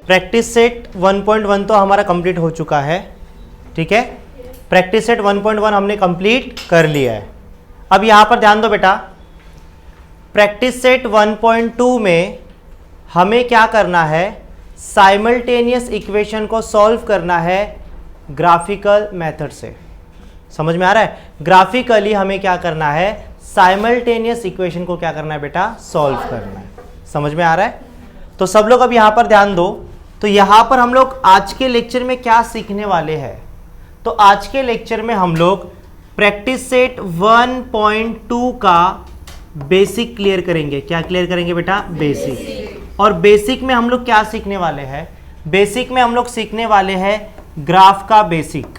Practice set 1.1 तो हमारा complete हो चुका है, ठीक है। प्रैक्टिस सेट 1.1 हमने कंप्लीट कर लिया है। अब यहाँ पर ध्यान दो बेटा, प्रैक्टिस सेट 1.2 में हमें क्या करना है, साइमल्टेनियस इक्वेशन को सॉल्व करना है ग्राफिकल मेथड से। समझ में आ रहा है? ग्राफिकली हमें क्या करना है, साइमल्टेनियस इक्वेशन को क्या करना है बेटा, सॉल्व करना है। समझ में आ रहा है? तो सब लोग अब यहाँ पर ध्यान दो। तो यहाँ पर हम लोग आज के लेक्चर में क्या सीखने वाले हैं, तो आज के लेक्चर में हम लोग प्रैक्टिस सेट 1.2 का बेसिक क्लियर करेंगे। क्या क्लियर करेंगे बेटा? बेसिक। और बेसिक में हम लोग क्या सीखने वाले हैं, बेसिक में हम लोग सीखने वाले हैं ग्राफ का बेसिक।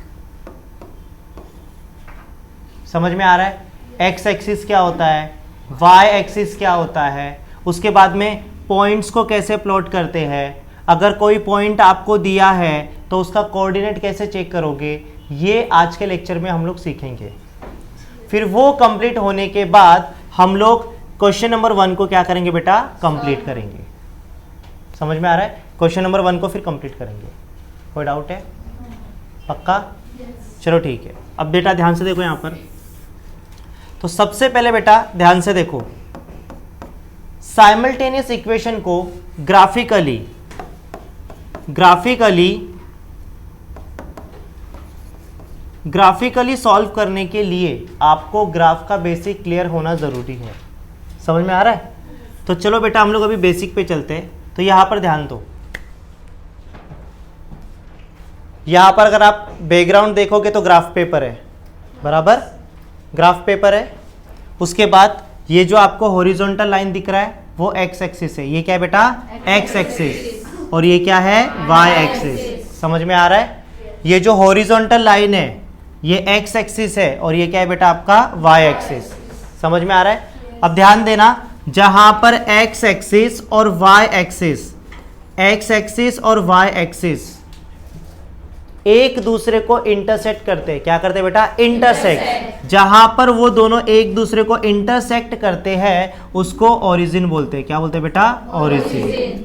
समझ में आ रहा है? एक्स एक्सिस क्या होता है, वाई एक्सिस क्या होता है, उसके बाद में पॉइंट्स को कैसे प्लॉट करते हैं, अगर कोई पॉइंट आपको दिया है तो उसका कोऑर्डिनेट कैसे चेक करोगे, ये आज के लेक्चर में हम लोग सीखेंगे। फिर वो कंप्लीट होने के बाद हम लोग क्वेश्चन नंबर 1 को क्या करेंगे बेटा, कंप्लीट करेंगे। समझ में आ रहा है? क्वेश्चन नंबर 1 को फिर कंप्लीट करेंगे। कोई डाउट है? पक्का? चलो ठीक है। अब बेटा ध्यान से देखो यहाँ पर, तो सबसे पहले बेटा ध्यान से देखो, साइमल्टेनियस इक्वेशन को ग्राफिकली सॉल्व करने के लिए आपको ग्राफ का बेसिक क्लियर होना जरूरी है। समझ में आ रहा है? तो चलो बेटा हम लोग अभी बेसिक पे चलते हैं। तो यहां पर ध्यान दो, यहां पर अगर आप बैकग्राउंड देखोगे तो ग्राफ पेपर है, बराबर, ग्राफ पेपर है। उसके बाद ये जो आपको हॉरिजॉन्टल लाइन दिख रहा है वो एक्स एक्सिस है। ये क्या है बेटा? X axis. और ये क्या है? Y axis. समझ में आ रहा है? ये जो हॉरिजॉन्टल लाइन है ये एक्स एक्सिस है और ये क्या है बेटा? आपका वाई एक्सिस। समझ में आ रहा है? अब ध्यान देना, जहां पर एक्स एक्सिस और वाई एक्सिस एक दूसरे को इंटरसेक्ट करते हैं। क्या करते हैं बेटा? इंटरसेक्ट। जहां पर वो दोनों एक दूसरे को इंटरसेक्ट करते हैं उसको ओरिजिन बोलते हैं। क्या बोलते हैं बेटा? ओरिजिन।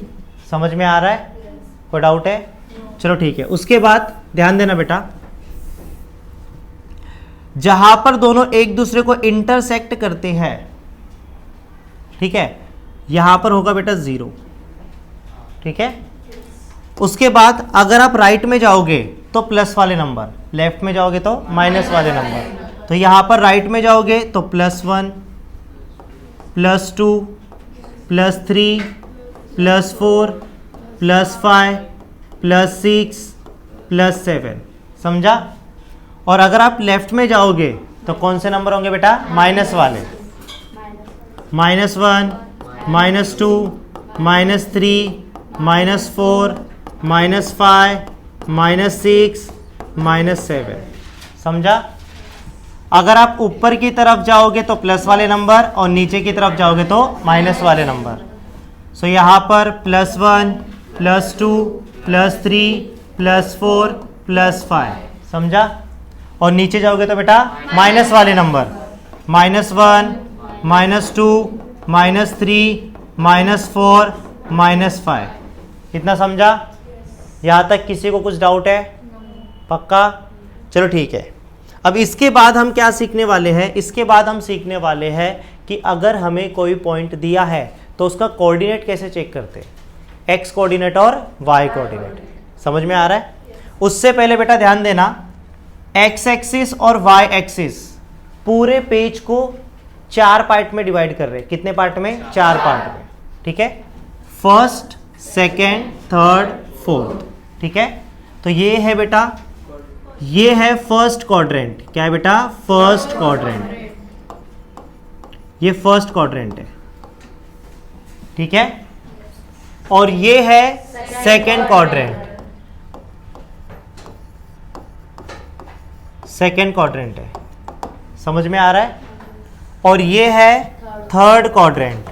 समझ में आ रहा है? कोई डाउट है? चलो ठीक है। उसके बाद ध्यान देना बेटा, जहां पर दोनों एक दूसरे को इंटरसेक्ट करते हैं, ठीक है, यहां पर होगा बेटा 0, ठीक है। उसके बाद अगर आप राइट में जाओगे तो प्लस वाले नंबर, लेफ्ट में जाओगे तो माइनस वाले नंबर। तो यहां पर राइट में जाओगे तो +1, +2, +3, +4, +5, +6, +7। समझा? और अगर आप लेफ्ट में जाओगे तो कौन से नंबर होंगे बेटा? माइनस वाले। -1, -2, -3, -4, -5, -6, -7। समझा? अगर आप ऊपर की तरफ जाओगे तो प्लस वाले नंबर और नीचे की तरफ जाओगे तो माइनस वाले नंबर। सो यहाँ पर +1, +2, +3, +4, +5। समझा? और नीचे जाओगे तो बेटा माइनस वाले नंबर, -1, -2, -3, -4, -5। कितना समझा? यहाँ तक किसी को कुछ डाउट है? पक्का? चलो ठीक है। अब इसके बाद हम क्या सीखने वाले हैं, इसके बाद हम सीखने वाले हैं कि अगर हमें कोई पॉइंट दिया है तो उसका कोऑर्डिनेट कैसे चेक करते हैं, एक्स कोऑर्डिनेट और वाई कोऑर्डिनेट। समझ में आ रहा है? उससे पहले बेटा ध्यान देना, एक्स एक्सिस और वाई एक्सिस पूरे पेज को 4 पार्ट में डिवाइड कर रहे हैं। कितने पार्ट में? 4 पार्ट में, ठीक है। फर्स्ट, सेकेंड, थर्ड, फोर्थ, ठीक है। तो ये है बेटा, ये है फर्स्ट क्वाड्रेंट। क्या है बेटा? First quadrant. ये फर्स्ट क्वाड्रेंट है, ठीक है। और ये है सेकेंड क्वाड्रेंट, सेकेंड क्वाड्रेंट है। समझ में आ रहा है? और ये है थर्ड क्वाड्रेंट,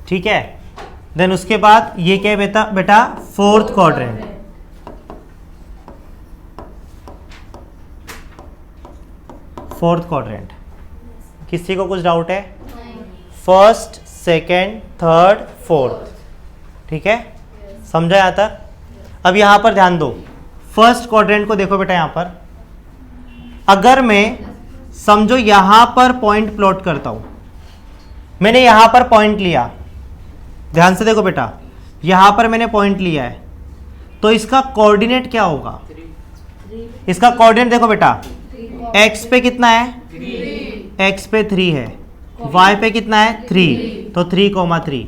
ठीक है। देन उसके बाद ये क्या है बेटा? Fourth quadrant, fourth quadrant. किसी को कुछ डाउट है? फर्स्ट, सेकेंड, थर्ड, फोर्थ, ठीक है, समझा यहाँ तक? अब यहाँ पर ध्यान दो, फर्स्ट क्वाड्रेंट को देखो बेटा। यहाँ पर अगर मैं समझो यहाँ पर पॉइंट प्लॉट करता हूँ, मैंने यहाँ पर पॉइंट लिया, ध्यान से देखो बेटा, यहाँ पर मैंने पॉइंट लिया है, तो इसका कोऑर्डिनेट क्या होगा? इसका कोऑर्डिनेट देखो बेटा, x पे कितना है? x पे 3 है, y पे कितना है? 3, तो 3,3।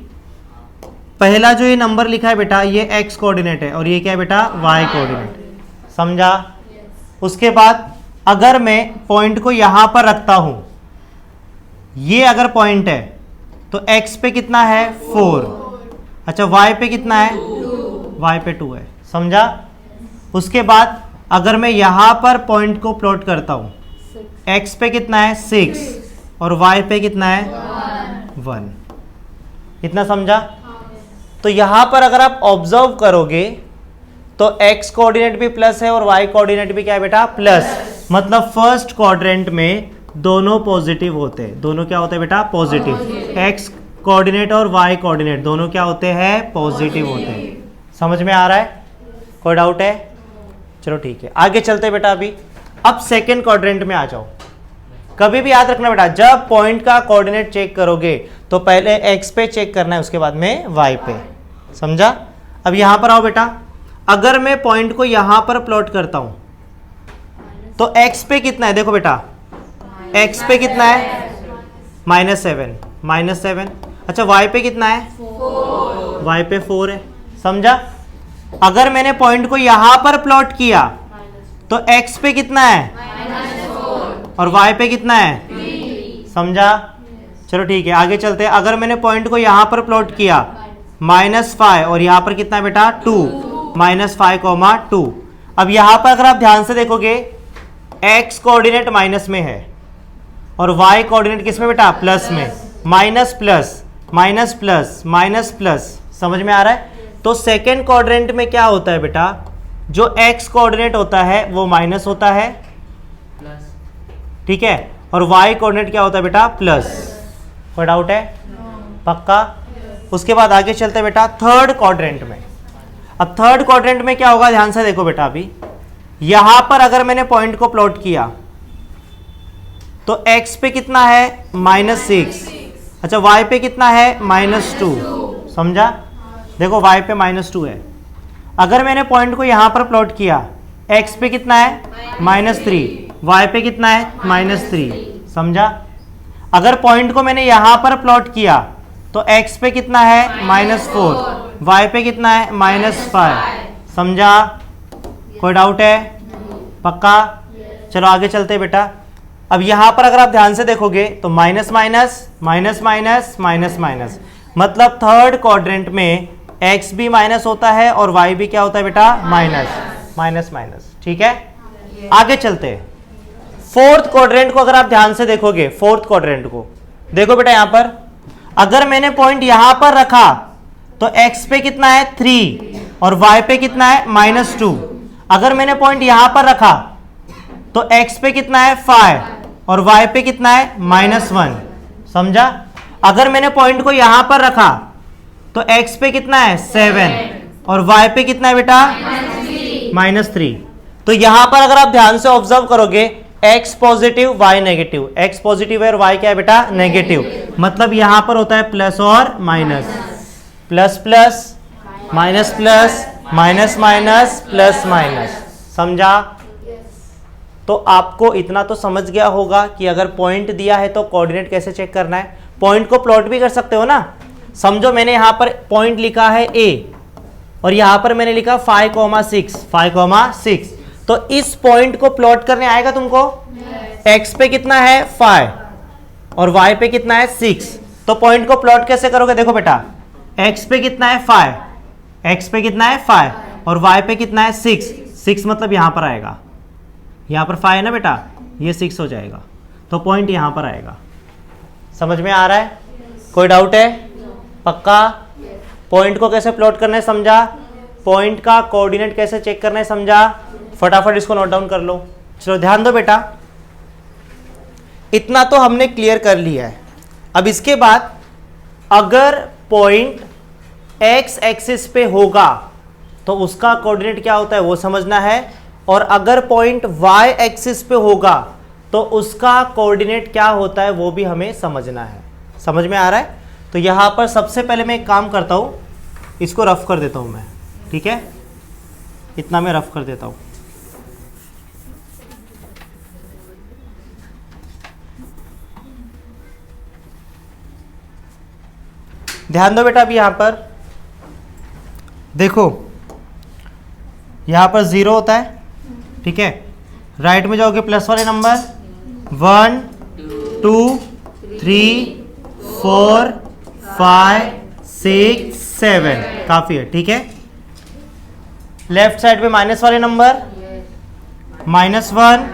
पहला जो ये नंबर लिखा है बेटा, ये x कोऑर्डिनेट है और ये क्या है बेटा? y कोऑर्डिनेट, समझा? उसके बाद अगर मैं पॉइंट को यहां पर रखता हूं, ये अगर पॉइंट है तो x पे कितना है? 4, अच्छा y पे कितना है? y पे 2 है, समझा? उसके बाद अगर मैं यहां पर पॉइंट को प्लॉट करता हूं, x पे कितना है? 6 और y पे कितना है? 1, इतना समझा? तो यहां पर अगर आप ऑब्जर्व करोगे तो x कोऑर्डिनेट भी प्लस है और y कोऑर्डिनेट भी क्या है बेटा? प्लस। मतलब फर्स्ट क्वाड्रेंट में दोनों पॉजिटिव होते हैं। दोनों क्या होते हैं बेटा? पॉजिटिव। x कोऑर्डिनेट और y कोऑर्डिनेट दोनों क्या होते हैं? पॉजिटिव होते हैं। समझ में आ रहा है? कोई डाउट है? चलो ठीक है, आगे चलते बेटा। अभी अब सेकेंड क्वाड्रेंट में आ जाओ। कभी भी याद रखना बेटा, जब पॉइंट का कोऑर्डिनेट चेक करोगे तो पहले x पे चेक करना है, उसके बाद में y पे, समझा? अब यहां पर आओ बेटा, अगर मैं पॉइंट को यहां पर प्लॉट करता हूं तो x पे कितना है? देखो बेटा, x पे कितना है? -7, अच्छा y पे कितना है? 4, y पे 4 है, समझा? अगर मैंने पॉइंट को यहां पर प्लॉट किया तो x पे कितना है? और y पे कितना है? 3, समझा? चलो ठीक है, आगे चलते हैं। अगर मैंने पॉइंट को यहां पर प्लॉट किया -5 और यहां पर कितना है बेटा? 2, -5, 2। अब यहां पर अगर आप ध्यान से देखोगे, x कोऑर्डिनेट माइनस में है और y कोऑर्डिनेट किस में बेटा? प्लस में। Minus plus, minus plus, minus plus, समझ में आ रहा है? तो सेकेंड क्वाड्रेंट में क्या होता है बेटा? जो x कोऑर्डिनेट होता है वो माइनस होता है, ठीक है, और y कोऑर्डिनेट क्या होता है बेटा? प्लस। कोई डाउट है? पक्का? उसके बाद आगे चलते हैं बेटा थर्ड क्वाड्रेंट में। अब थर्ड क्वाड्रेंट में क्या होगा? ध्यान से देखो बेटा, अभी यहां पर अगर मैंने पॉइंट को प्लॉट किया तो x पे कितना है? -6, अच्छा y पे कितना है? -2, समझा? देखो y पे -2 है। अगर मैंने पॉइंट को यहां पर प्लॉट किया, x पे कितना है? -3, y पे कितना है? -3, समझा? अगर पॉइंट को मैंने यहां पर प्लॉट किया तो x पे कितना है? -4, y पे कितना है? -5, समझा? कोई डाउट है? पक्का? चलो आगे चलते हैं बेटा। अब यहां पर अगर आप ध्यान से देखोगे तो minus minus, minus minus, minus minus, मतलब थर्ड क्वाड्रेंट में x भी माइनस होता है और y भी क्या होता है बेटा? माइनस, माइनस माइनस, ठीक है? आगे चलते हैं। फोर्थ क्वाड्रेंट को अगर आप ध्यान से देखोगे, फोर्थ क्वाड्रेंट को देखो बेटा, यहां पर अगर मैंने पॉइंट यहां पर रखा तो x पे कितना है? 3 और y पे कितना है? -2। अगर मैंने पॉइंट यहां पर रखा तो x पे कितना है? 5 और y पे कितना है? -1, समझा? अगर मैंने पॉइंट को यहां पर रखा तो x पे कितना है? 7 और y पे कितना है बेटा? -3। तो यहां पर अगर आप ध्यान से ऑब्जर्व करोगे, x positive y negative, x positive है और y क्या है बेटा? नेगेटिव। मतलब यहां पर होता है प्लस और minus, plus plus, minus plus, minus minus, plus minus, समझा? तो आपको इतना तो समझ गया होगा कि अगर पॉइंट दिया है तो कोऑर्डिनेट कैसे चेक करना है। पॉइंट को प्लॉट भी कर सकते हो ना। समझो मैंने यहां पर पॉइंट लिखा है a और यहां पर मैंने लिखा 5,6, 5,6, तो इस पॉइंट को प्लॉट करने आएगा तुमको? x पे कितना है? 5 और y पे कितना है? 6। तो पॉइंट को प्लॉट कैसे करोगे? देखो बेटा, x पे कितना है? 5, x पे कितना है? 5 और y पे कितना है? 6, 6 मतलब यहां पर आएगा, यहां पर 5 है ना बेटा, ये 6 हो जाएगा, तो पॉइंट यहां पर आएगा। समझ में आ रहा है? कोई डाउट है? पक्का? पॉइंट को कैसे प्लॉट करना है समझा? पॉइंट का कोऑर्डिनेट कैसे चेक करना है समझा? फटाफट इसको नोट डाउन कर लो। चलो ध्यान दो बेटा, इतना तो हमने क्लियर कर लिया है। अब इसके बाद अगर पॉइंट एक्स एक्सिस पे होगा तो उसका कोऑर्डिनेट क्या होता है वो समझना है, और अगर पॉइंट वाई एक्सिस पे होगा तो उसका कोऑर्डिनेट क्या होता है वो भी हमें समझना है। समझ में आ रहा है? तो यहां पर सबसे पहले मैं एक काम करता हूं, इसको रफ कर देता हूं मैं, ठीक है, इतना मैं रफ कर देता हूं। ध्यान दो बेटा, अभी यहां पर देखो, यहां पर 0 होता है, ठीक है, राइट में जाओगे प्लस वाले नंबर 1 2 3 4 5 6 7, काफी है, ठीक है। लेफ्ट साइड पे माइनस वाले नंबर -1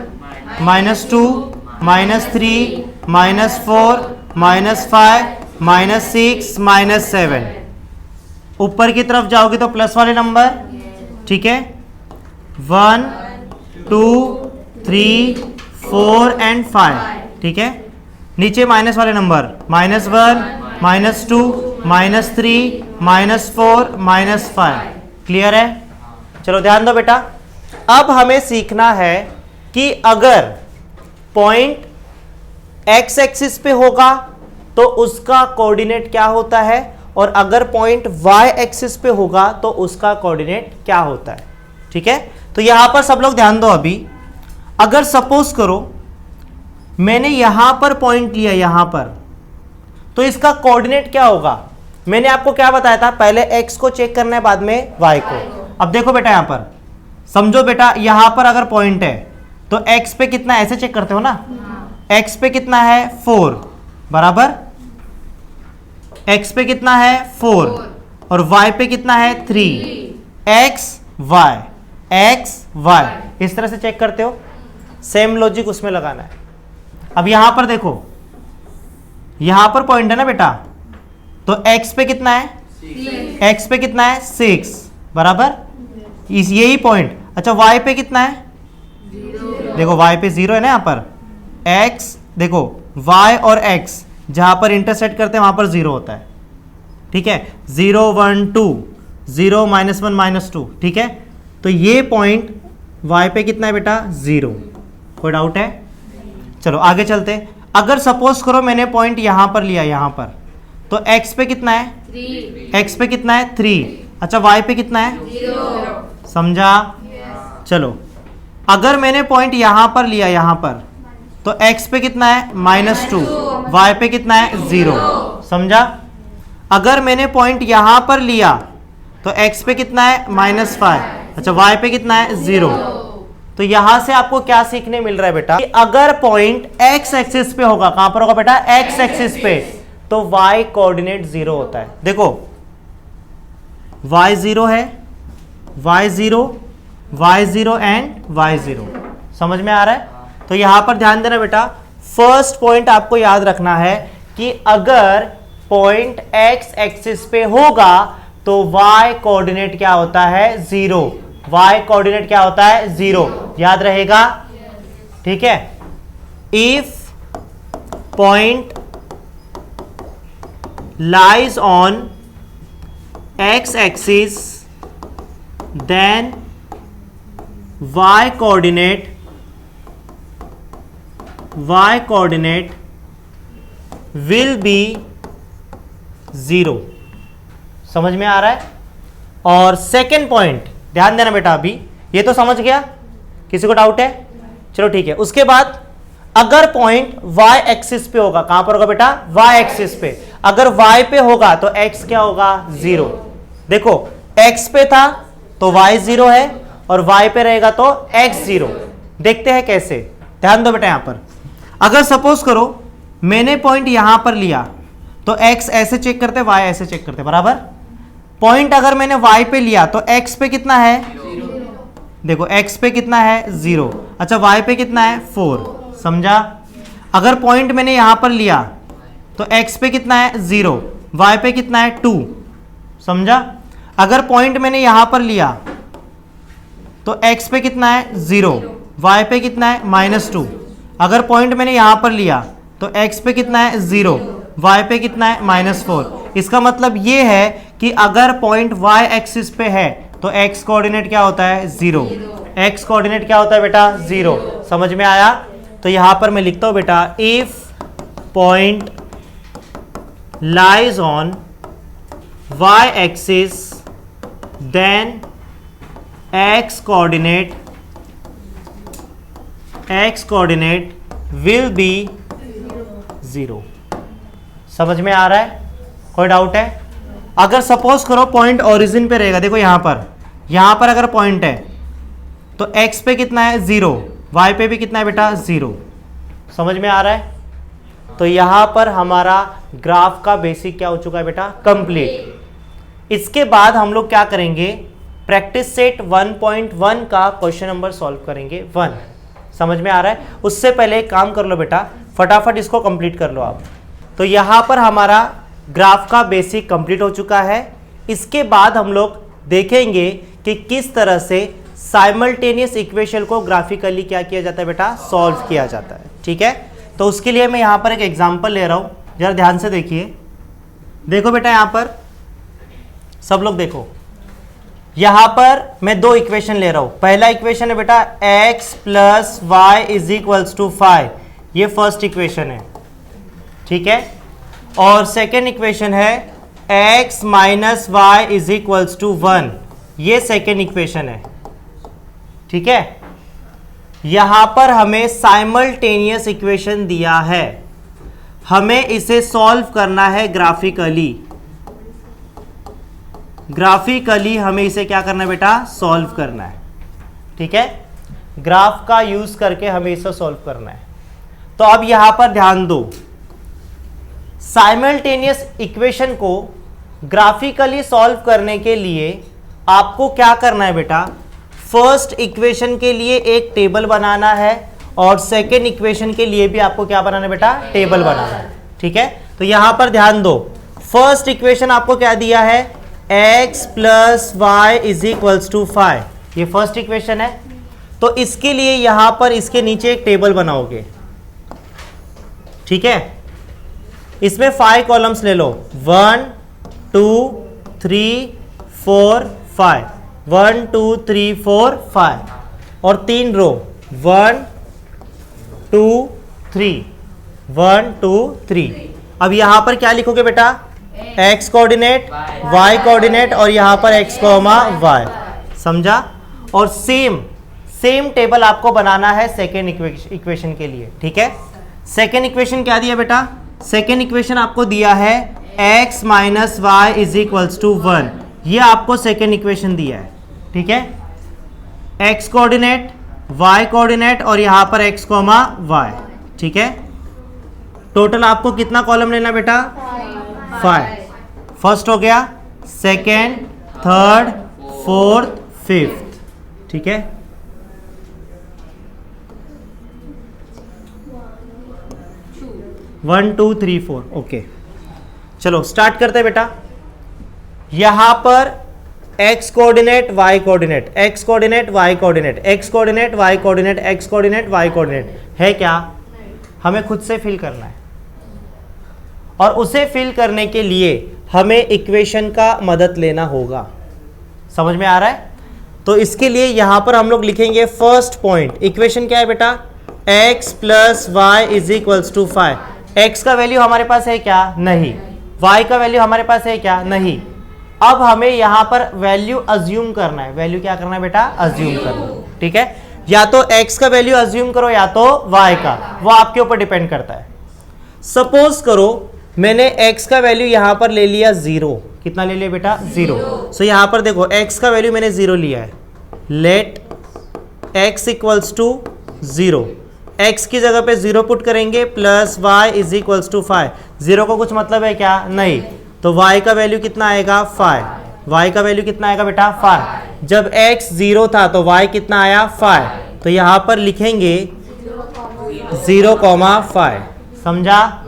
-2 -3 -4 -5 -6 -7। ऊपर की तरफ जाओगे तो प्लस वाले नंबर, ठीक है, 1 2 3 4 एंड 5, ठीक है। नीचे माइनस वाले नंबर -1 -2 -3 -4 -5। क्लियर है? चलो ध्यान दो बेटा, अब हमें सीखना है कि अगर पॉइंट एक्स एक्सिस पे होगा तो उसका कोऑर्डिनेट क्या होता है, और अगर पॉइंट वाई एक्सिस पे होगा तो उसका कोऑर्डिनेट क्या होता है, ठीक है। तो यहां पर सब लोग ध्यान दो। अभी अगर सपोज करो मैंने यहां पर पॉइंट लिया यहां पर, तो इसका कोऑर्डिनेट क्या होगा? मैंने आपको क्या बताया था, पहले x को चेक करना है, बाद में y को। अब देखो बेटा, यहां पर समझो बेटा, यहां पर अगर पॉइंट है तो x पे कितना, ऐसे चेक करते हो ना, x पे कितना है 4 बराबर, x पे कितना है 4 और y पे कितना है 3, x y इस तरह से चेक करते हो। सेम लॉजिक उसमें लगाना है। अब यहां पर देखो, यहां पर पॉइंट है ना बेटा, तो x पे कितना है, x पे कितना है 6 बराबर, इस यही पॉइंट। अच्छा y पे कितना है, देखो y पे 0 है ना, यहां पर x, देखो y और x जहां पर इंटरसेक्ट करते हैं वहां पर 0 होता है, ठीक है, 0 1 2 0 -1 -2, ठीक है। तो ये पॉइंट y पे कितना है बेटा 0। कोई डाउट है? चलो आगे चलते। अगर सपोज करो मैंने पॉइंट यहां पर लिया, यहां पर, तो x पे कितना है 3, x पे कितना है 3, अच्छा y पे कितना है 0, समझा? चलो अगर मैंने पॉइंट यहां पर लिया, यहां पर, तो x पे कितना है -2, y पे कितना है 0, समझा? अगर मैंने पॉइंट यहां पर लिया तो x पे कितना है -5, अच्छा y पे कितना है 0। तो यहां से आपको क्या सीखने मिल रहा है बेटा, कि अगर पॉइंट x एक्सिस पे होगा, कहां पर होगा बेटा, x एक्सिस पे, तो y कोऑर्डिनेट 0 होता है। देखो y 0 है, y 0 एंड y 0, समझ में आ रहा है? तो यहां पर ध्यान देना बेटा, फर्स्ट पॉइंट आपको याद रखना है कि अगर पॉइंट x एक्सिस पे होगा तो y कोऑर्डिनेट क्या होता है 0, y कोऑर्डिनेट क्या होता है 0, याद रहेगा, ठीक है। If point lies on x axis then y coordinate will be 0। समझ में आ रहा है? और सेकेंड पॉइंट ध्यान देना बेटा, अभी ये तो समझ गया, किसी को डाउट है? चलो ठीक है। उसके बाद अगर पॉइंट y एक्सिस पे होगा, कहां पर होगा बेटा, y एक्सिस पे, अगर y पे होगा तो x क्या होगा 0। देखो x पे था तो y 0 है और y पे रहेगा तो x 0। देखते हैं कैसे, ध्यान दो बेटा। यहां पर अगर सपोज करो मैंने पॉइंट यहां पर लिया तो x ऐसे चेक करते, y ऐसे चेक करते, बराबर। पॉइंट अगर मैंने y पे लिया तो x पे कितना है 0। देखो x पे कितना है 0, अच्छा y पे कितना है 4, समझा? अगर पॉइंट मैंने यहां पर लिया तो x पे कितना है 0, y पे कितना है 2, समझा? अगर पॉइंट मैंने यहां पर लिया तो x पे कितना है 0, y पे कितना है -2, अगर पॉइंट मैंने यहां पर लिया तो x पे कितना है 0, y पे कितना है -4। इसका मतलब ये है कि अगर पॉइंट y एक्सिस पे है तो x कोऑर्डिनेट क्या होता है 0, x कोऑर्डिनेट क्या होता है बेटा 0। समझ में आया? तो यहां पर मैं लिखता हूं बेटा if point lies on y axis then x coordinate will be 0। समझ में आ रहा है? कोई डाउट है? अगर सपोज करो पॉइंट ओरिजिन पे रहेगा, देखो यहां पर अगर पॉइंट है तो x पे कितना है 0, y पे भी कितना है बेटा 0। समझ में आ रहा है? तो यहां पर हमारा ग्राफ का बेसिक क्या हो चुका है बेटा कंप्लीट। इसके बाद हम लोग क्या करेंगे, प्रैक्टिस सेट 1.1 का क्वेश्चन नंबर सॉल्व करेंगे 1। समझ में आ रहा है? उससे पहले एक काम कर लो बेटा, फटाफट इसको कंप्लीट कर लो आप। तो यहां पर हमारा ग्राफ का बेसिक कंप्लीट हो चुका है। इसके बाद हम लोग देखेंगे कि किस तरह से साइमल्टेनियस इक्वेशन को ग्राफिकली क्या किया जाता है बेटा, सॉल्व किया जाता है। ठीक है, तो उसके लिए मैं यहां पर एक एग्जांपल ले रहा हूं, जरा ध्यान से देखिए। देखो बेटा यहां पर सब लोग देखो, यहां पर मैं दो इक्वेशन ले रहा हूं। पहला इक्वेशन है बेटा x plus Y is equals to 5, ये फर्स्ट इक्वेशन है। ठीक है, और सेकेंड इक्वेशन है x minus Y is equals to 1, ये सेकेंड इक्वेशन है। ठीक है, यहां पर हमें साइमल्टेनियस इक्वेशन दिया है, हमें इसे सॉल्व करना है ग्राफिकली। हमें इसे क्या करना है बेटा, सॉल्व करना है। ठीक है, ग्राफ का यूज करके हमें इसे सॉल्व करना है। तो अब यहां पर ध्यान दो, साइमल्टेनियस इक्वेशन को ग्राफिकली सॉल्व करने के लिए आपको क्या करना है बेटा, फर्स्ट इक्वेशन के लिए एक टेबल बनाना है और सेकेंड इक्वेशन के लिए भी आपको क्या बनाना है बेटा, टेबल बनाना है। ठीक है, तो यहां पर ध्यान दो, फर्स्ट इक्वेशन आपको क्या दिया है, x plus Y is equals to 5, ये फर्स्ट इक्वेशन है। तो इसके लिए यहां पर इसके नीचे एक टेबल बनाओगे। ठीक है, इसमें 5 कॉलम्स ले लो, 1 2 3 4 5, 1 2 3 4 5, और 3 रो 1 2 3 1 2 3। अब यहां पर क्या लिखोगे बेटा, x कोऑर्डिनेट, y कोऑर्डिनेट और यहां पर x, y। समझा? और सेम टेबल आपको बनाना है सेकेंड इक्वेशन के लिए। ठीक है, सेकेंड इक्वेशन क्या दिया बेटा, सेकेंड इक्वेशन आपको दिया है x minus Y is equals to 1, ये आपको सेकेंड इक्वेशन दिया है। ठीक है, x कोऑर्डिनेट, y कोऑर्डिनेट और यहां पर x, y। ठीक है, टोटल आपको कितना कॉलम लेना बेटा, 5। फर्स्ट हो गया, सेकेंड, थर्ड, फोर्थ, फिफ्थ। ठीक है, one two three four. Okay, चलो स्टार्ट करते हैं बेटा। यहां पर x coordinate, y coordinate, x coordinate, y coordinate, x coordinate, y coordinate, x coordinate, y coordinate है क्या, हमें खुद से फिल करना है। और उसे फिल करने के लिए हमें इक्वेशन का मदद लेना होगा। समझ में आ रहा है? तो इसके लिए यहां पर हम लोग लिखेंगे फर्स्ट पॉइंट, इक्वेशन क्या है बेटा, x plus Y is equals to 5। x का वैल्यू हमारे पास है क्या, नहीं। y का वैल्यू हमारे पास है क्या, नहीं। अब हमें यहां पर वैल्यू अज्यूम करना है। वैल्यू क्या करना है बेटा, अज्यूम करना है। ठीक है, या तो x का वैल्यू अज्यूम करो या तो y का, वो आपके ऊपर डिपेंड करता है। सपोज करो मैंने x का वैल्यू यहां पर ले लिया 0, कितना ले लिया बेटा, 0। सो यहां पर देखो x का वैल्यू मैंने 0 लिया है, let x equals to 0, x की जगह पे 0 पुट करेंगे, plus y is equals to 5। 0 को कुछ मतलब है क्या, नहीं। तो y का वैल्यू कितना आएगा, 5। y का वैल्यू कितना आएगा बेटा, 5। जब x 0 था तो y कितना आया, 5। तो यहां पर लिखेंगे 0,5। समझा?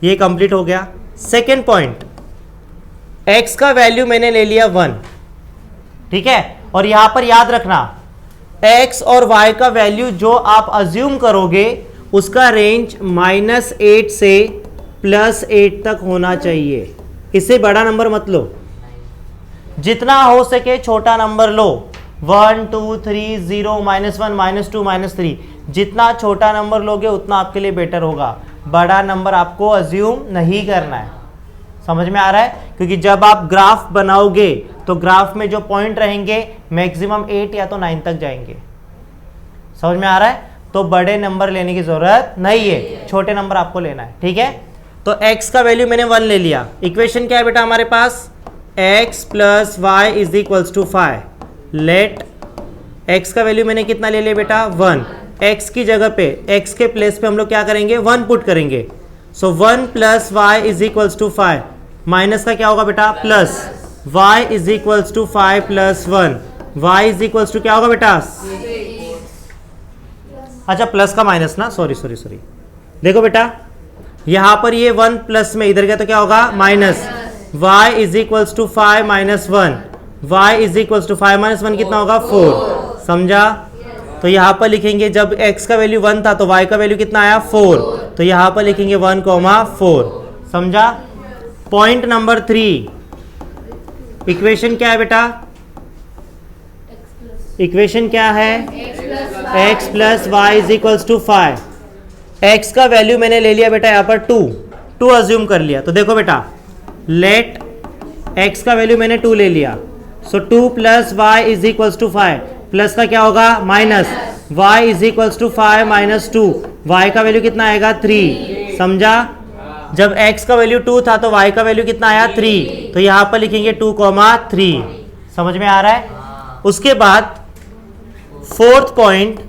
ये कंप्लीट हो गया। सेकेंड पॉइंट, x का वैल्यू मैंने ले लिया 1। ठीक है, और यहां पर याद रखना x और y का वैल्यू जो आप अज्यूम करोगे उसका रेंज -8 से +8 तक होना चाहिए। इससे बड़ा नंबर मत लो, जितना हो सके छोटा नंबर लो। 1 2 3 0 -1 -2 -3, जितना छोटा नंबर लोगे उतना आपके लिए बेटर होगा। बड़ा नंबर आपको अज्यूम नहीं करना है। समझ में आ रहा है? क्योंकि जब आप ग्राफ बनाओगे तो ग्राफ में जो पॉइंट रहेंगे मैक्सिमम 8 या तो 9 तक जाएंगे। समझ में आ रहा है? तो बड़े नंबर लेने की जरूरत नहीं है, छोटे नंबर आपको लेना है। ठीक है, तो x का वैल्यू मैंने 1 ले लिया। इक्वेशन क्या है बेटा हमारे पास? x + y = 5। लेट x का वैल्यू मैंने कितना ले लिया बेटा? 1। x की जगह पे, x के प्लेस पे हम लोग क्या करेंगे? 1 पुट करेंगे। सो 1 + y = 5। माइनस का क्या होगा बेटा? प्लस। y = 5 + 1। y क्या होगा बेटा? अच्छा, प्लस का माइनस ना, सॉरी। देखो बेटा, यहां पर ये 1 प्लस में इधर गया तो क्या होगा? माइनस। y = 5 - 1। y = 5 - 1 कितना होगा? 4। समझा? तो यहां पर लिखेंगे, जब x का वैल्यू 1 था तो y का वैल्यू कितना आया? 4। तो यहां पर लिखेंगे 1, 4। समझा? पॉइंट नंबर 3, इक्वेशन क्या है बेटा? इक्वेशन क्या है? x + y = 5। x का वैल्यू मैंने ले लिया बेटा यहाँ पर 2 अज्यूम कर लिया। तो देखो बेटा, लेट x का वैल्यू मैंने 2 ले लिया। सो 2 + y = 5। प्लस का क्या होगा? माइनस। y = 5 - 2। y का वैल्यू कितना आएगा? 3। समझा? जब x का वैल्यू 2 था तो y का वैल्यू कितना आया? 3। तो यहां पर लिखेंगे 2, 3। समझ में आ रहा है? उसके बाद 4th पॉइंट,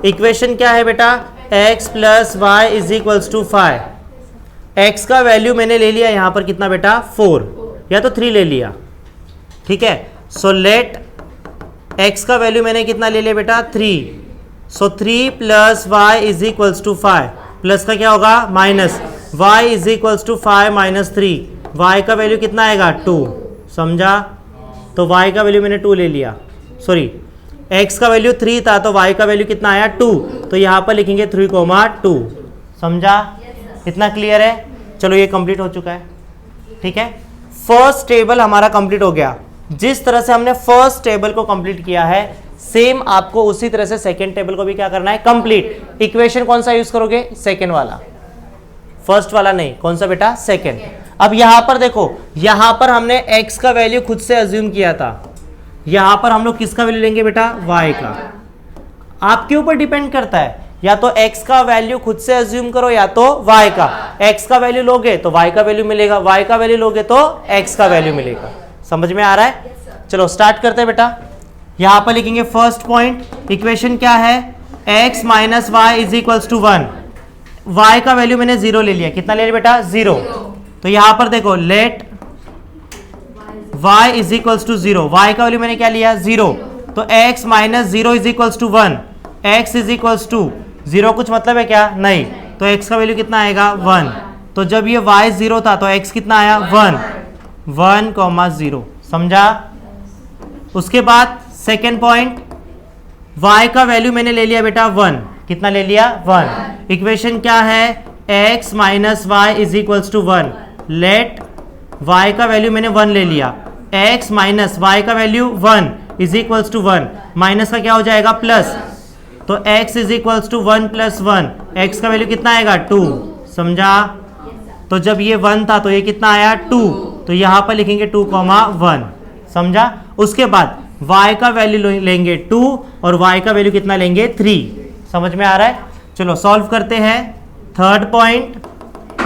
इक्वेशन क्या है बेटा? x + y = 5। x का वैल्यू मैंने ले लिया यहां पर कितना बेटा? 4 या तो 3 ले लिया। ठीक है, सो लेट x का वैल्यू मैंने कितना ले लिया बेटा? 3। सो 3 + y = 5। प्लस का क्या होगा? माइनस। y = 5 - 3। y का वैल्यू कितना आएगा? 2। समझा? तो y का वैल्यू मैंने 2 ले लिया। सॉरी, x का वैल्यू 3 था तो y का वैल्यू कितना आया? 2। तो यहां पर लिखेंगे 3, 2। समझा? इतना क्लियर है? चलो, ये कंप्लीट हो चुका है। ठीक है, फर्स्ट टेबल हमारा कंप्लीट हो गया। जिस तरह से हमने फर्स्ट टेबल को कंप्लीट किया है, सेम आपको उसी तरह से सेकंड टेबल को भी क्या करना है? कंप्लीट। इक्वेशन कौन सा यूज करोगे? सेकंड वाला, फर्स्ट वाला नहीं। कौन सा बेटा? सेकंड। अब यहां पर देखो, यहां पर हमने x का वैल्यू खुद से अज्यूम किया था। यहां पर हम लोग किसका वैल्यू लेंगे बेटा? y का। आपके ऊपर डिपेंड करता है, या तो x का वैल्यू खुद से अज्यूम करो या तो y का। x का वैल्यू लोगे तो y का वैल्यू मिलेगा, y का वैल्यू लोगे तो x का वैल्यू मिलेगा। समझ में आ रहा है? चलो स्टार्ट करते हैं बेटा। यहां पर लिखेंगे फर्स्ट पॉइंट, इक्वेशन क्या है? x - y = 1। y का वैल्यू मैंने 0 ले लिया। कितना ले लिया बेटा? 0। तो यहां पर देखो, लेट y = 0। y का वैल्यू मैंने क्या लिया? 0। तो x - 0 = 1। x = 0 कुछ मतलब है क्या? नहीं। तो x का वैल्यू कितना आएगा? 1। तो जब ये y 0 था तो x कितना आया? 1, 0। समझा? उसके बाद सेकेंड पॉइंट, y का वैल्यू मैंने ले लिया बेटा 1। कितना ले लिया? 1। इक्वेशन क्या है? x - y = 1। लेट y का वैल्यू मैंने 1 ले लिया। x - y का वैल्यू 1 = 1। माइनस का क्या हो जाएगा? प्लस। तो x = 1 + 1। x का वैल्यू कितना आएगा? 2। समझा? तो जब ये 1 था तो ये कितना आया? 2। तो यहां पर लिखेंगे 2, 1। समझा? उसके बाद y का वैल्यू लेंगे 2 और y का वैल्यू कितना लेंगे? 3। समझ में आ रहा है? चलो सॉल्व करते हैं। थर्ड पॉइंट,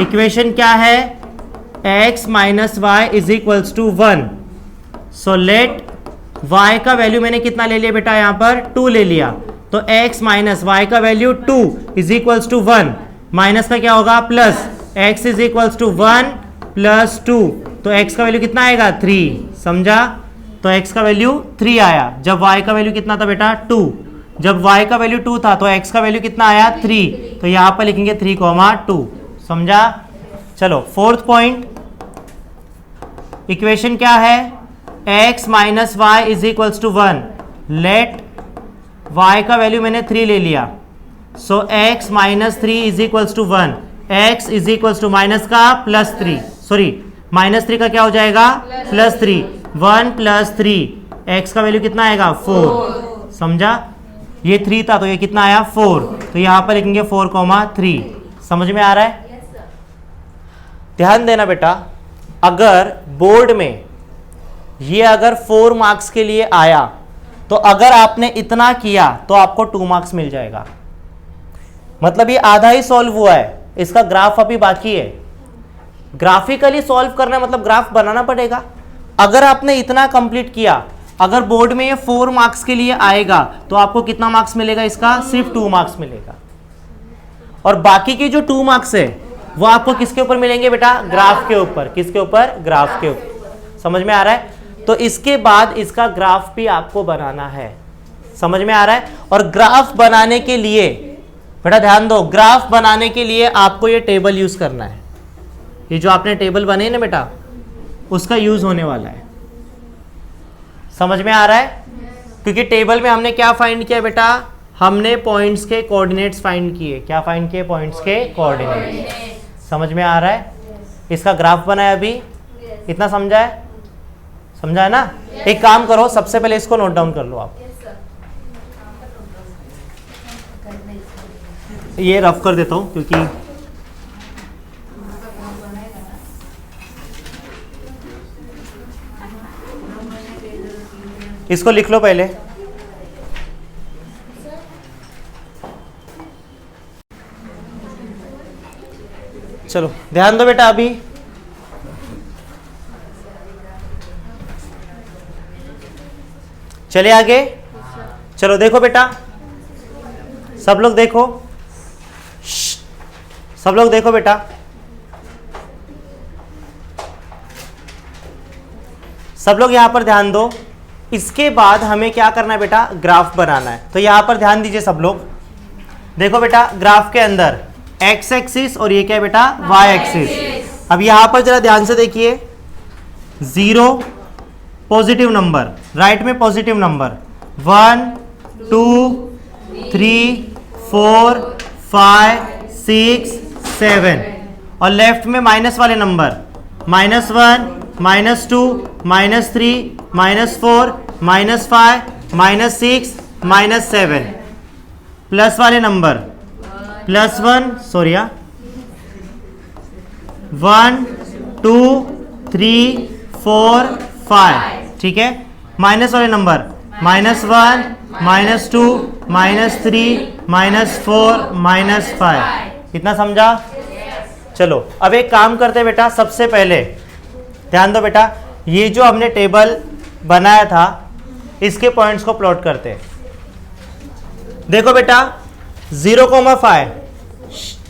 इक्वेशन क्या है? x - y = 1। So let y का वैल्यू मैंने कितना ले लिया बेटा? यहां पर 2 ले लिया। तो x - y का वैल्यू 2 = 1। माइनस का क्या होगा? प्लस। x = 1 + 2। तो x का वैल्यू कितना आएगा? 3। समझा? तो x का वैल्यू 3 आया। जब y का वैल्यू कितना था बेटा? 2। जब y का वैल्यू 2 था तो x का वैल्यू कितना आया? 3। तो यहां पर लिखेंगे 3, 2। समझा? चलो फोर्थ पॉइंट, इक्वेशन क्या है? x - y = 1। लेट y का वैल्यू मैंने 3 ले लिया। So x minus 3 is equals to 1, x is equals to minus का प्लस 3, सॉरी माइनस 3 का क्या हो जाएगा प्लस 3, 1 प्लस 3, x का वैल्यू कितना आएगा 4, समझा। ये 3 था तो ये कितना आया 4, तो यहां पर लिखेंगे 4,3। समझ में आ रहा है? ध्यान देना बेटा, अगर बोर्ड में ये अगर 4 मार्क्स के लिए आया तो अगर आपने इतना किया तो आपको 2 मार्क्स मिल जाएगा। मतलब ये आधा ही सॉल्व हुआ है, इसका ग्राफ अभी बाकी है। ग्राफिकली सॉल्व करना मतलब ग्राफ बनाना पड़ेगा। अगर आपने इतना कंप्लीट किया, अगर बोर्ड में ये 4 मार्क्स के लिए आएगा तो आपको कितना मार्क्स मिलेगा? इसका सिर्फ 2 मार्क्स मिलेगा। और बाकी के जो 2 मार्क्स है वो आपको किसके ऊपर मिलेंगे बेटा? ग्राफ के ऊपर। किसके ऊपर? ग्राफ के ऊपर। समझ में आ रहा है? तो इसके बाद इसका ग्राफ भी आपको बनाना है। समझ में आ रहा है? और ग्राफ बनाने के लिए बेटा ध्यान दो, ग्राफ बनाने के लिए आपको ये टेबल यूज करना है। ये जो आपने टेबल बने ना बेटा, उसका यूज होने वाला है। समझ में आ रहा है? क्योंकि टेबल में हमने क्या फाइंड किया बेटा? हमने पॉइंट्स के कोऑर्डिनेट्स फाइंड किए। क्या फाइंड किए? पॉइंट्स के कोऑर्डिनेट्स। समझ में आ रहा है? इसका ग्राफ बनाया अभी, इतना समझा है? समझा है ना? एक काम करो, सबसे पहले इसको नोट डाउन कर लो आप। ये रफ कर देता हूं क्योंकि इसको लिख लो पहले। चलो ध्यान दो बेटा, अभी चले आगे। चलो देखो बेटा, सब लोग देखो, सब लोग देखो बेटा। सब लोग यहां पर ध्यान दो। इसके बाद हमें क्या करना है बेटा? ग्राफ बनाना है। तो यहां पर ध्यान दीजिए सब लोग। देखो बेटा, ग्राफ के अंदर एक्स एक्सिस और ये क्या है बेटा? Y axis. अब यहां पर जरा ध्यान से देखिए, 0 पॉजिटिव नंबर, राइट में पॉजिटिव नंबर 1 2 3 4 5 6 7 और लेफ्ट में माइनस वाले नंबर -1 -2 -3 -4 -5 -6 -7, प्लस वाले नंबर +1 सॉरी 1 2 3 4 5, ठीक है। माइनस वाले नंबर -1 -2 -3 -4 -5। इतना समझा? चलो अब एक काम करते हैं बेटा, सबसे पहले ध्यान दो बेटा, ये जो हमने टेबल बनाया था इसके पॉइंट्स को प्लॉट करते हैं। देखो बेटा 0,5,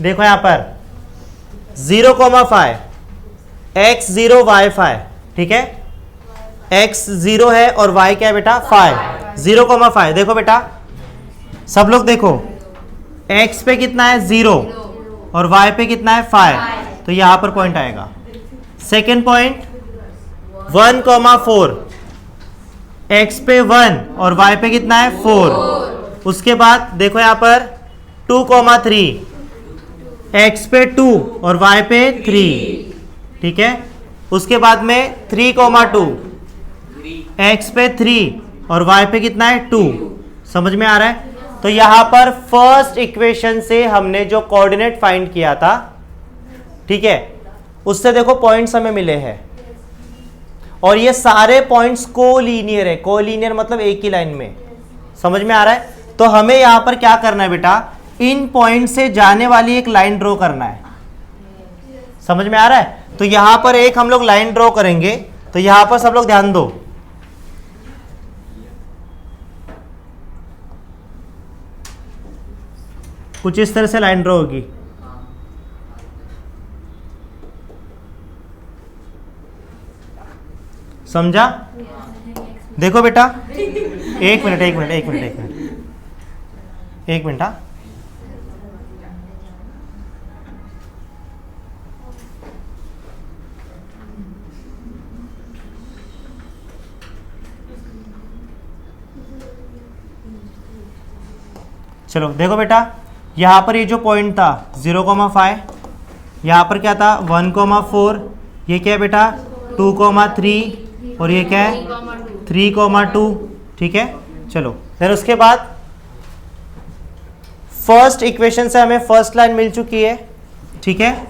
देखो यहां पर 0,5 x0 y5, ठीक है। x 0 है और y क्या है बेटा? 5। 0,5 देखो बेटा, सब लोग देखो, x पे कितना है 0 और y पे कितना है 5, तो यहां पर पॉइंट आएगा। सेकेंड पॉइंट 1,4, x पे 1 और y पे कितना है 4। उसके बाद देखो यहां पर 2,3, x पे 2 और y पे 3, ठीक है। उसके बाद में 3,2, x पे 3 और y पे कितना है 2। समझ में आ रहा है? तो यहां पर फर्स्ट इक्वेशन से हमने जो कोऑर्डिनेट फाइंड किया था, ठीक है, उससे देखो पॉइंट्स हमें मिले हैं और ये सारे पॉइंट्स कोलीनियर है। कोलीनियर मतलब एक ही लाइन में। समझ में आ रहा है? तो हमें यहां पर क्या करना है बेटा? इन पॉइंट से जाने वाली एक लाइन ड्रॉ करना है। समझ में आ रहा है? तो यहां पर एक हम लोग लाइन ड्रॉ करेंगे। तो यहां पर सब लोग ध्यान दो, कुछ इस तरह से लाइन ड्रॉ होगी। समझा? देखो बेटा, एक मिनट हाँ। चलो देखो बेटा, यहाँ पर ये जो पॉइंट था 0,5, यहाँ पर क्या था 1,4, ये क्या है बेटा 2,3 और ये क्या है 3,2। ठीक है, चलो फिर उसके बाद फर्स्ट इक्वेशन से हमें फर्स्ट लाइन मिल चुकी है। ठीक है,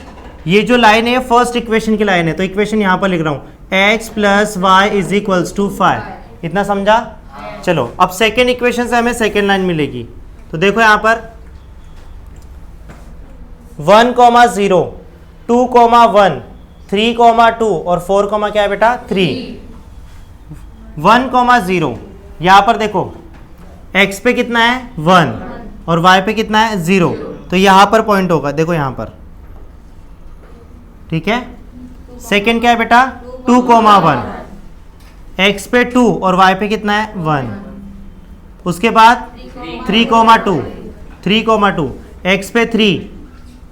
ये जो लाइन है फर्स्ट इक्वेशन की लाइन है, तो इक्वेशन यहाँ पर लिख रहा हूँ x + y = 5। इतना समझा? चलो अब सेकेंड इक्वेशन से हमें सेकेंड लाइन मिलेगी। तो देखो यहाँ पर 1,0, 2,1, 3,2 और 4, क्या है बेटा 3। 1,0 यहाँ पर देखो x पे कितना है 1 और y पे कितना है 0, तो यहाँ पर पॉइंट होगा, देखो यहाँ पर। ठीक है, सेकेंड क्या है बेटा 2,1, x पे 2 और y पे कितना है 1। उसके बाद 3,2, x पे 3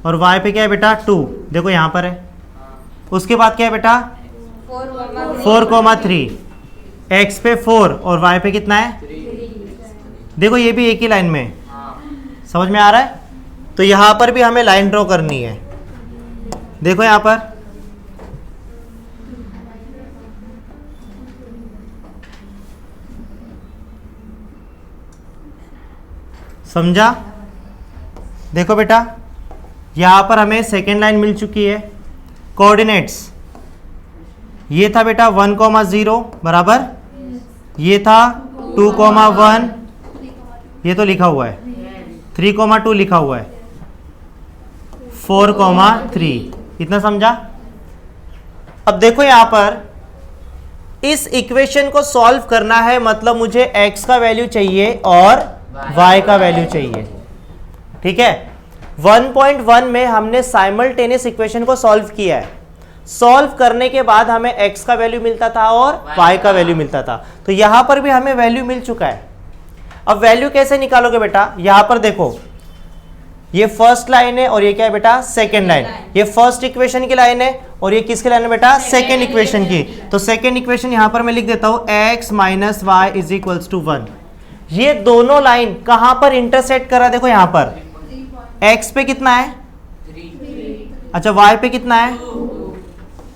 और y पे क्या है बेटा 2, देखो यहाँ पर है। उसके बाद क्या है बेटा 4,3, x पे 4 और y पे कितना है, देखो ये भी एक ही लाइन में, समझ में आ रहा है? तो यहाँ पर भी हमें लाइन ड्रॉ करनी है। देखो यहाँ पर समझा? देखो बेटा यहाँ पर हमें सेकेंड लाइन मिल चुकी है। कोऑर्डिनेट्स ये था बेटा 1,0 बराबर, ये था 2,1, ये तो लिखा हुआ है 3,2 लिखा हुआ है, 4,3। इतना समझा? अब देखो यहाँ पर इस इक्वेशन को सॉल्व करना है, मतलब मुझे x का वैल्यू चाहिए और y का वैल्यू चाहिए। ठीक है, 1.1 में हमने साइमल्टेनियस इक्वेशन को सॉल्व किया है। सॉल्व करने के बाद हमें x का वैल्यू मिलता था और y का वैल्यू मिलता था, तो यहां पर भी हमें वैल्यू मिल चुका है। अब वैल्यू कैसे निकालोगे बेटा? यहां पर देखो ये फर्स्ट लाइन है और ये क्या है बेटा सेकेंड लाइन। ये फर्स्ट इक्वेशन की लाइन है और ये किसकी लाइन है बेटा सेकेंड इक्वेशन की। तो सेकेंड इक्वेशन यहां पर मैं लिख देता हूं x - y = 1। ये दोनों लाइन कहां पर इंटरसेक्ट कर रहा है? देखो यहां पर x पे कितना है 3, अच्छा y पे कितना है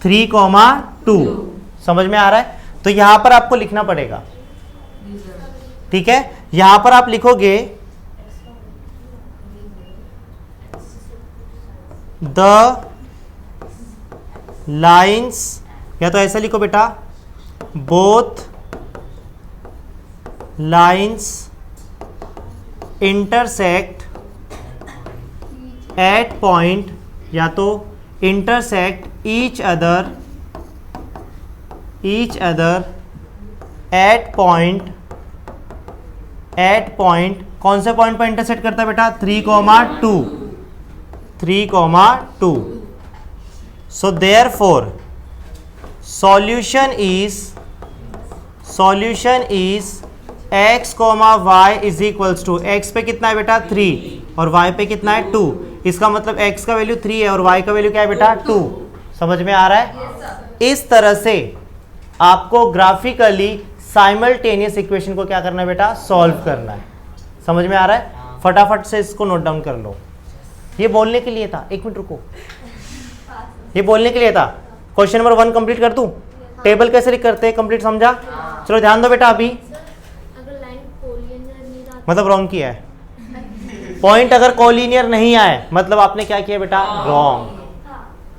3,2। समझ में आ रहा है? तो यहां पर आपको लिखना पड़ेगा। ठीक है, यहां पर आप लिखोगे द लाइन्स, या तो ऐसा लिखो बेटा both lines intersect at point, या तो intersect each other at point. कौन से पॉइंट पर इंटरसेक्ट करता है बेटा 3,2। So therefore solution is x, y x पे कितना है बेटा 3 और y पे कितना है 2। इसका मतलब x का वैल्यू 3 है और y का वैल्यू क्या है बेटा 2। समझ में आ रहा है? इस तरह से आपको ग्राफिकली साइमल्टेनियस इक्वेशन को क्या करना है बेटा सॉल्व करना है। समझ में आ रहा है? फटाफट से इसको नोट डाउन कर लो। ये बोलने के लिए था, एक मिनट रुको, ये बोलने के लिए था। क्वेश्चन नंबर 1 कंप्लीट कर दूं? टेबल कैसे लिख करते हैं कंप्लीट, समझा? चलो ध्यान दो बेटा। अभी मतलब रॉन्ग किया है, पॉइंट अगर कोलिनियर नहीं आए मतलब आपने क्या किया बेटा रॉन्ग।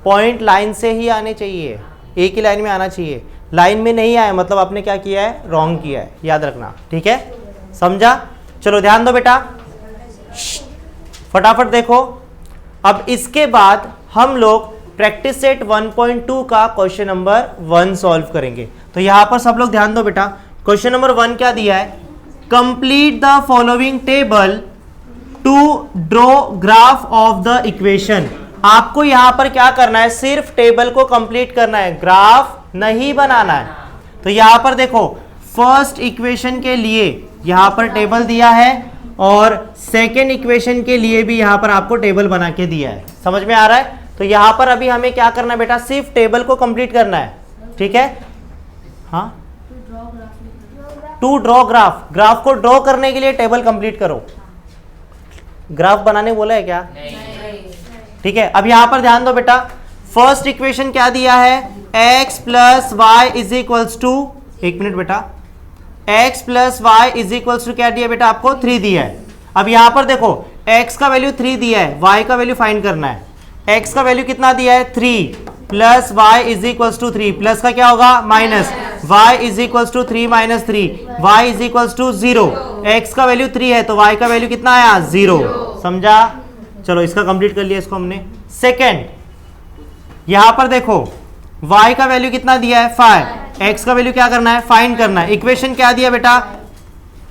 पॉइंट लाइन से ही आने चाहिए, एक ही लाइन में आना चाहिए। लाइन में नहीं आए मतलब आपने क्या किया है रॉन्ग किया है, याद रखना। ठीक है, समझा? चलो ध्यान दो बेटा, फटाफट देखो। अब इसके बाद हम लोग प्रैक्टिस सेट 1.2 का क्वेश्चन नंबर 1 सॉल्व करेंगे। तो यहां पर सब लोग ध्यान दो बेटा। क्वेश्चन नंबर 1 क्या दिया है? Complete the following table to draw graph of the equation. आपको यहां पर क्या करना है, सिर्फ टेबल को कंप्लीट करना है, ग्राफ नहीं बनाना है। तो यहां पर देखो फर्स्ट इक्वेशन के लिए यहां पर टेबल दिया है और सेकेंड इक्वेशन के लिए भी यहां पर आपको टेबल बना के दिया है। समझ में आ रहा है? तो यहां पर अभी हमें क्या करना है बेटा, सिर्फ टेबल को कंप्लीट करना है। ठीक है, हाँ टू ड्रॉ ग्राफ, ग्राफ को ड्रॉ करने के लिए टेबल कंप्लीट करो। ग्राफ बनाने बोला है क्या? ठीक है, अब यहां पर ध्यान दो बेटा, फर्स्ट इक्वेशन क्या दिया है, x plus Y is equals to, एक मिनट बेटा, x plus Y is equals to क्या दिया बेटा आपको, 3 दिया है। अब यहां पर देखो x का वैल्यू 3 दिया है, y का वैल्यू फाइंड करना है। x का वैल्यू कितना दिया है, 3 plus y is equals to 3, plus का क्या होगा minus, y is equals to 3 minus 3, y is equals to 0। x का वैल्यू 3 है तो y का वैल्यू कितना आया, 0। समझा? चलो इसका कंप्लीट कर लिया इसको हमने। सेकेंड, यहां पर देखो y का वैल्यू कितना दिया है, 5, x का वैल्यू क्या करना है, फाइंड करना है। इक्वेशन क्या दिया बेटा,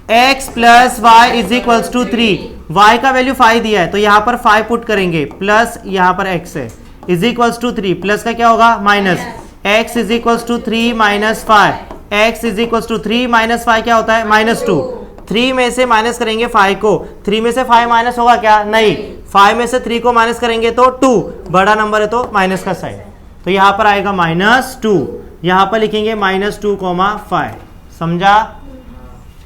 x plus Y is equals to 3, y का वैल्यू 5 दिया है तो यहां पर 5 पुट करेंगे, प्लस यहां पर x है, इज इक्वल्स टू 3, प्लस का क्या होगा minus, x is equals to 3 minus 5, x is equals to 3 minus 5 क्या होता है, -2। 3 में से माइनस करेंगे 5 को, 3 में से 5 माइनस होगा क्या, नहीं, 5 में से 3 को माइनस करेंगे तो 2, बड़ा नंबर है तो माइनस का साइन, तो यहां पर आएगा -2, यहां पर लिखेंगे -2,5। समझा?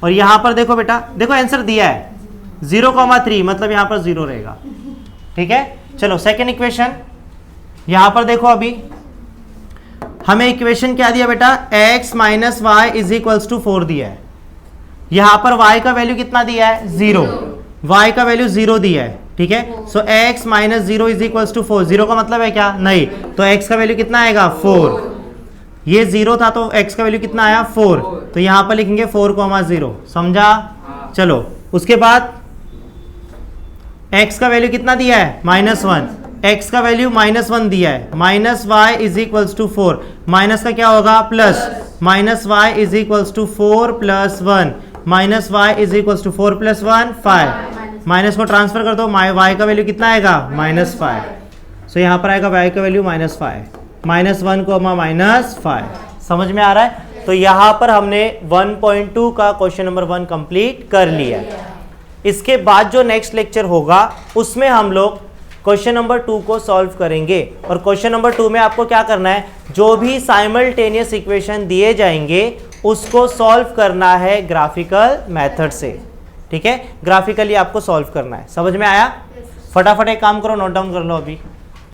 और यहां पर देखो बेटा, देखो आंसर दिया है 0,3, मतलब यहां पर 0 रहेगा। ठीक है, चलो सेकेंड इक्वेशन, यहां पर देखो अभी हमें इक्वेशन क्या दिया बेटा, x minus Y is equals to 4 दिया है। यहां पर y का वैल्यू कितना दिया है, 0, y का वैल्यू 0 दिया है। ठीक है, so x minus 0 is equals to 4, 0 का मतलब है क्या, नहीं, तो x का वैल्यू कितना आएगा, 4। ये 0 था तो x का वैल्यू कितना आया, 4, तो यहां पर लिखेंगे 4,0। समझा? चलो उसके बाद x का वैल्यू कितना दिया है, -1, x का वैल्यू -1 दिया है, minus Y is equals to 4, minus का क्या होगा plus, minus Y is equals to 4 plus 1, minus Y is equals to 4 plus 1 5, minus को ट्रांसफर कर दो, y का वैल्यू कितना आएगा, -5। सो यहाँ पर आएगा y का वैल्यू -5, -1 को -5। समझ में आ रहा है? तो यहाँ पर हमने 1.2 का क्वेश्चन नंबर 1 कंप्लीट कर लिया। इसके बाद जो नेक्स्ट लेक्चर होगा उसमें हम लोग क्वेश्चन नंबर 2 को सॉल्व करेंगे, और क्वेश्चन नंबर 2 में आपको क्या करना है, जो भी साइमल्टेनियस इक्वेशन दिए जाएंगे उसको सॉल्व करना है ग्राफिकल मेथड से। ठीक है, ग्राफिकली आपको सॉल्व करना है। समझ में आया? फटाफट एक काम करो, नोट डाउन कर लो अभी।